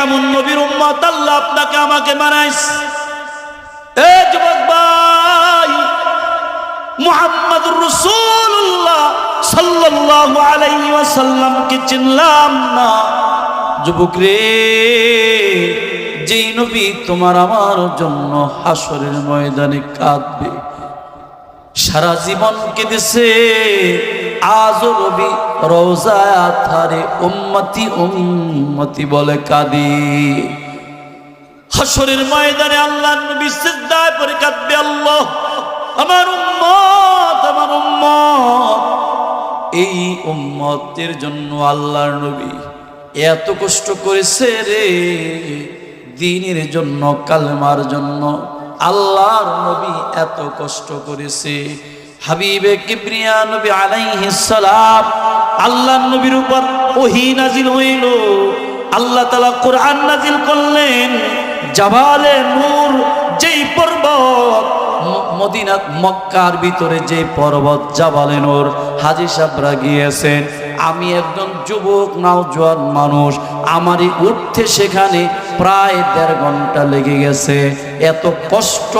কেমন নবীর উম্মত আল্লাহ আপনাকে আমাকে বানাইছে। এ যুবক ভাই, মুহাম্মদুর রাসূলুল্লাহ সাল্লাল্লাহু আলাইহি ওয়াসাল্লামকে চিনলাম না। যুবক রে, যেই নবী তোমার আমার জন্য হাসরের ময়দানে কাঁদবে, সারা জীবন কেঁদেছে, আজও নবী রওজায় আথারে উম্মতি উম্মতি বলে কাঁদে। হাসরের ময়দানে আল্লাহর নবী সিজদায় পড়ে কাঁদবে, আল্লাহ আমার উম্মত, আমার উম্মত। এই উম্মতের জন্য আল্লাহর নবী এত কষ্ট করেছে রে, দ্বীনের জন্য, কালেমার জন্য আল্লাহর নবী এত কষ্ট করেছে। হাবিবে কিবরিয়া নবী আলাইহিস সালাম, আল্লাহর নবীর উপর ওহী নাজিল হইল, আল্লাহ তাআলা কোরআন নাজিল করলেন। জাবালে নূর যেই পর্বত, মদিনা মক্কার ভিতরে যে পর্বত জাবালে নূর, হাজী সাহেবরা গিয়েছেন। আমি একজন যুবক নওজোয়ান মানুষ, আমারই উঠতে সেখানে প্রায় 1.5 ঘন্টা লেগে গেছে। এত কষ্ট